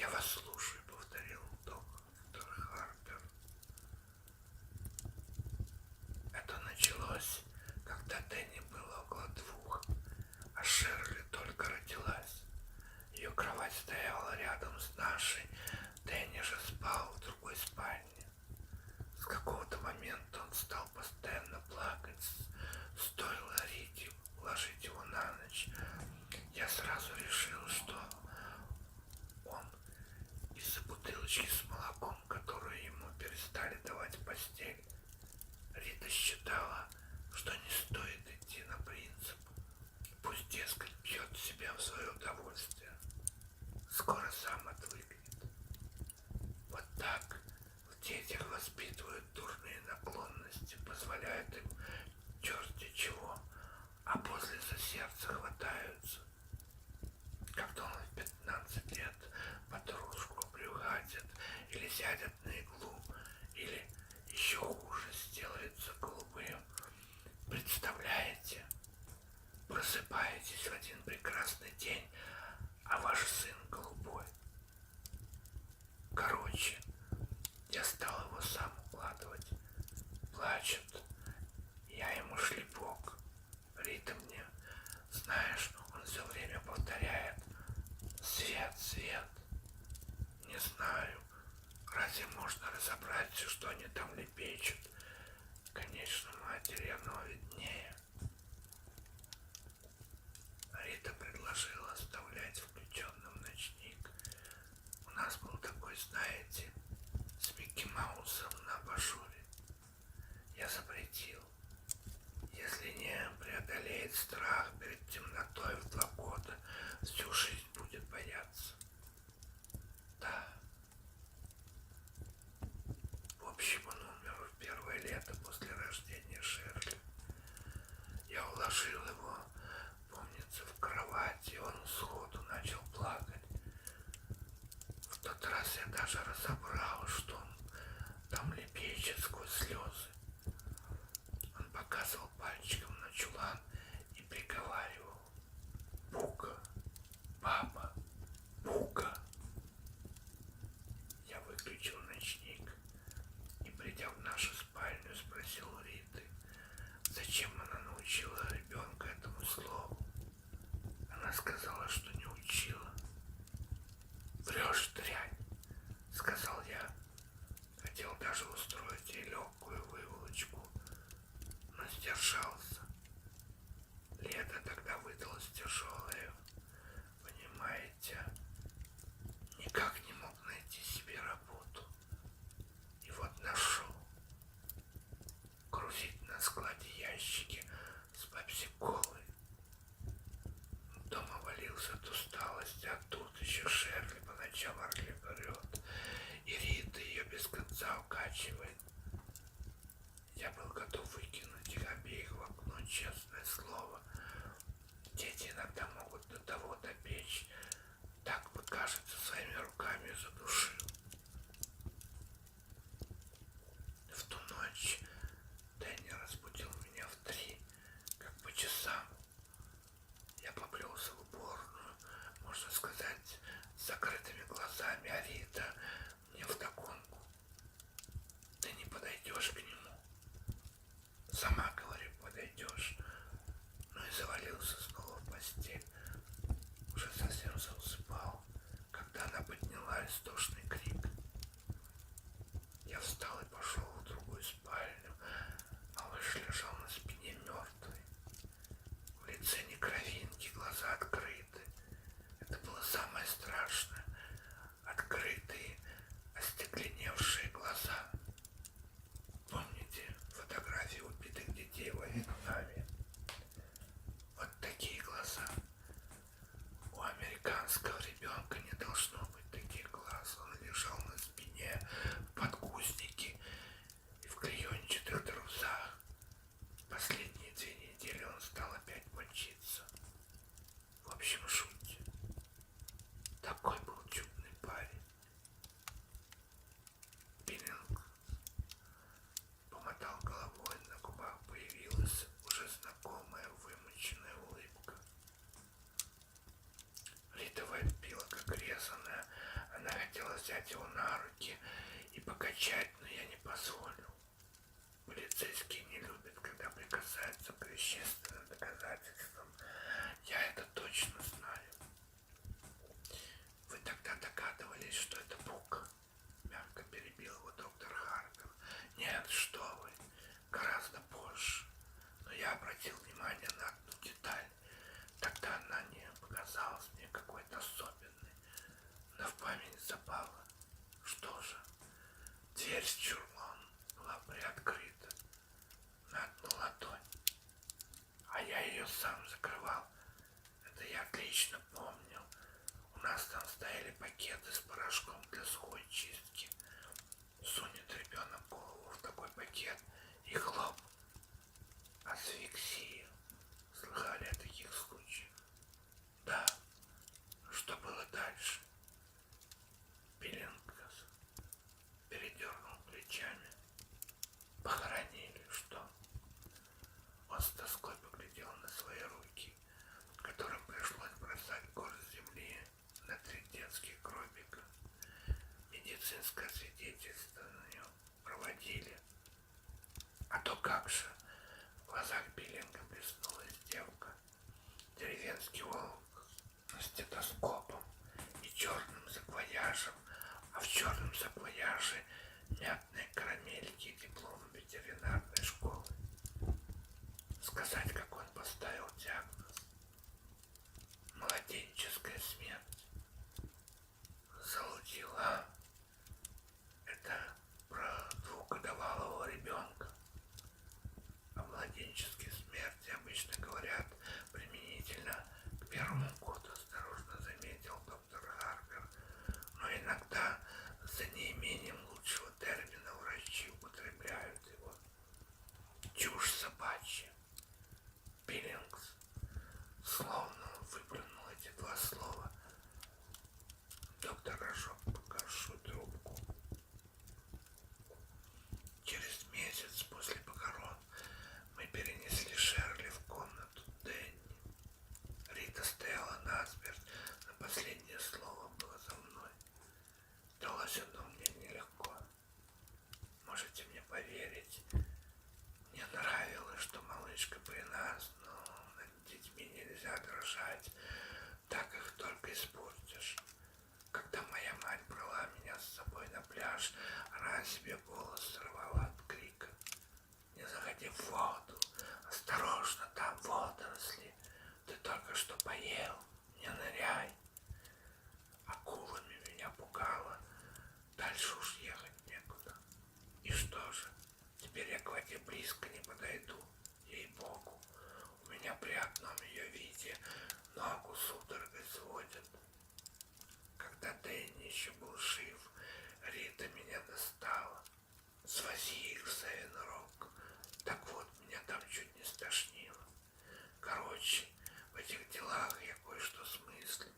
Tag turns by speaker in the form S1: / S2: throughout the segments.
S1: Я вас слушаю, повторил доктор Харпер. Это началось, когда Дэнни было около 2, а Шерли только родилась. Ее кровать стояла рядом с нашей, Дэнни же спал в другой спальне. С какого-то момента он стал постоянно плакать. Стоило Рите уложить его на ночь, я сразу решил, что он из-за бутылочки с молоком, которую ему перестали давать в постель. Рита считала, что не стоит идти на принцип. Пусть, дескать, пьет себя в свое удовольствие. Скоро сам отвыкнет. Вот так в детях воспитывают дурные наклонности, позволяют им черти чего, а после за сердце хватаются. Когда он в 15 лет подружку приугатит или сядет на иглу, или еще хуже сделается голубым. Представляете? Просыпаетесь в один прекрасный день, а ваш сын голубой. Короче, я стал его сам укладывать. Плачет, я ему шлепок. Рита мне, знаешь, он все время повторяет: свет, свет. Не знаю, разве можно разобрать, что они там лепечут? Конечно, матери оно виднее. Рита предложила оставлять включенным ночник. У нас был такой, знаете, с Микки Маусом на абажуре. Я запретил. Если не преодолеет страх перед темнотой в 2 года, всю жизнь будет бояться. Да. В общем, он умер в первое лето после рождения Шерли. Я уложил его, помнится, в кровать, и он сходу начал плакать. В тот раз я даже разобрал, что он там лепечет сквозь слезы. Он показывал пальчиком на чулан и приговаривал: «Бука, папа, Бука». Я выключил ночник и, придя в нашу спальню, спросил у Риты, зачем она научила ребенка этому слову. Она сказала, что не учила. «Врешь, дрянь», — сказал я. Хотел даже устроить ей легкую выволочку, но сдержался. Лето тогда выдалось тяжелое, понимаете. Никак не мог найти себе работу. И вот нашел. Грузить на складе ящики с пепси-колой. Дома валился от усталости, а тут еще Шерли по ночам орет, и Рита ее без конца укачивает. Я был готов выкинуть их обеих в окно, честное слово. Дети иногда могут до того допечь, так бы, кажется, своими руками задушил. В ту ночь Дэнни разбудил меня в 3, как по часам. Я поплелся в уборную, можно сказать, с закрытыми глазами, а Рита мне вдогонку. Ты не подойдешь к нему. Сама, говорю, подойдешь. Ну и завалился снова в постель. Уже совсем засыпал, когда она подняла истошный крик. Я встал и пошел в другую спальню, а малыш лежал на спине мертвый. В лице ни кровинки, глаза открыты. Это было самое страшное. Открытые, остекленевшие глаза. Помните фотографии убитых детей во Вьетнаме? Вот такие глаза. У американского ребенка не должно быть таких глаз. Он лежал на спине, в подгузнике и в клеенчатых трусах. Последние 2 недели он стал опять мочиться. В общем, жуть. Такой был чудный парень. Биллинг помотал головой, на губах появилась уже знакомая вымученная улыбка. Рита вопила, как резаная. взять его на руки и покачать, но я не позволил. Полицейские не любят, когда прикасаются к вещественным доказательствам. Я это точно знаю. Вы тогда догадывались, что это Бук? Мягко перебил его доктор Харпер. Нет, что вы, гораздо позже. Но я обратил внимание на одну деталь. Тогда она не показалась мне какой-то особенной. Но в память запала. Что же? Дверь с чурмом была приоткрыта на одну ладонь. А я ее сам закрывал. Это я отлично помню. У нас там стояли пакеты с порошком для сухой чистки. Сунет ребенок голову в такой пакет и хлоп. Асфиксия. Слыхали о таких случаях? Да. Что было дальше? Биллингс передернул плечами. Похоронили, что? Он с тоской поглядел на свои руки, которым пришлось бросать горсть земли на 3 детских гробика. Медицинское свидетельство на нее проводили. А то как же? В глазах Биллинга блеснула издевка. Деревенский волк с стетоскопом и черным саквояжем, а в черном саквояже мятные карамельки и диплом ветеринарной школы. Сказать, как он поставил диагноз. Младенческая смерть. Залудила. Это про 2-годовалого ребенка. О младенческой смерти обычно говорят применительно к 1-му году, осторожно заметил доктор Харпер. Но иногда за неимением лучшего термина врачи употребляют его. Чушь собачья. Биллингс словно выплюнул эти 2 слова. Доктор разжег погасшую трубку. Через месяц после похорон мы перенесли Шерли в комнату Дэнни. Рита стояла насмерть, но последнее слово было за мной. Далось оно мне нелегко. Можете мне поверить, мне нравилось, что малышка при нас, но над детьми нельзя дрожать, так их только испортишь. Когда моя мать брала меня с собой на пляж, она себе голос сорвала от крика. Не заходи в воду, осторожно, там водоросли, ты только что поел, не ныряй. Акулами меня пугало, дальше уж ехать некуда. И что же, теперь я к воде близко не подойду, ей-богу. У меня при одном ее виде ногу судорогой сводит. Когда Дэнни еще был жив, Рита меня достала. Свози их в Савин-Рог. Так вот, меня там чуть не стошнило. Короче, в этих делах я кое-что смыслю.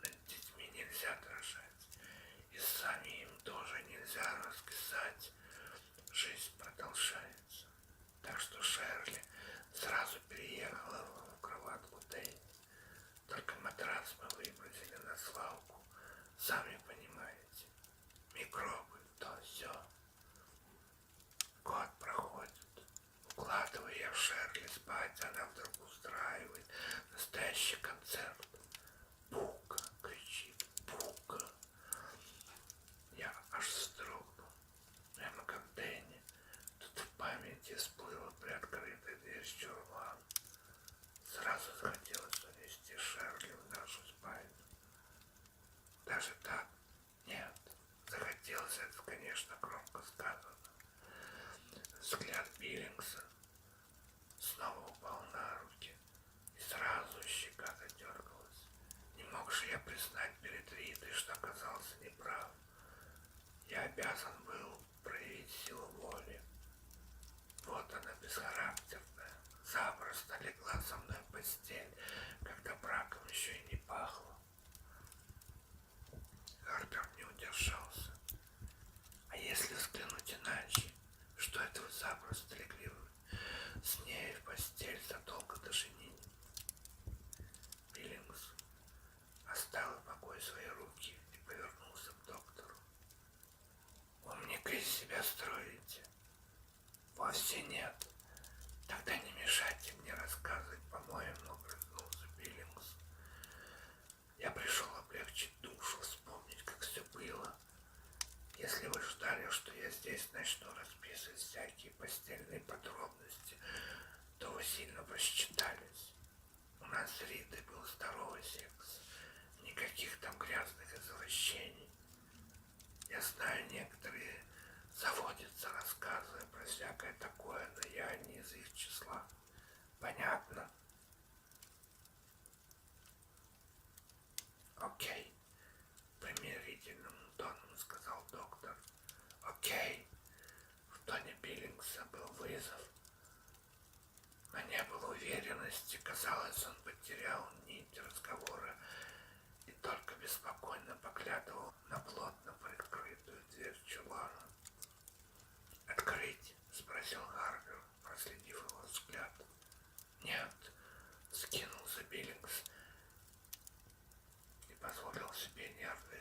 S1: Над детьми нельзя дрожать. И сами им тоже нельзя раскисать. Жизнь продолжается. Так что Шерли сразу переехала в кроватку Дэнни. Только матрас мы выбросили на свалку. Сами понимаете. Микробы, то все. Год проходит. Укладываю я Шерли спать, она вдруг устраивает настоящий концерт. Бука, кричит, Бука. Я аж вздрогнул. Прямо как Дэнни. Тут в памяти всплыла приоткрытая дверь с чурбаном. Сразу захотелось унести Шерли в нашу спальню. Даже так? Нет. Захотелось, это, конечно, громко сказано. Взгляд Биллингса снова упал на руки, и сразу щека задергалась. Не мог же я признать перед Ритой, что оказался неправ. Я обязан был проявить силу воли. Вот она бесхарактерная, запросто легла со мной в постель, когда браком еще и не пахло. Харпер не удержался. А если взглянуть иначе, что это вы запросто легли с ней в постель задолго до женитьбы? Биллингс оставил в покое свои руки и повернулся к доктору. умника из себя строите? Вовсе нет. Тогда не мешайте мне рассказывать, по-моему, огрызнулся Биллингс. Я пришел облегчить душу, вспомнить, как все было. Если вы ждали, что я здесь начну расписывать всякие постельные подробности, то вы сильно просчитались. У нас с Ритой был здоровый секс. Никаких там грязных извращений. Я знаю, некоторые заводятся, рассказывая про всякое такое, но я не из их числа. Понятно? Окей, примирительным тоном сказал доктор. Окей. В тоне Биллингса был вызов, но не было уверенности. Казалось, он потерял нить разговора и только беспокойно поглядывал на плотно прикрытую дверь чулана. «Открыть?» — спросил Харпер, проследив его взгляд. «Нет», — скинулся Биллингс и позволил себе нервный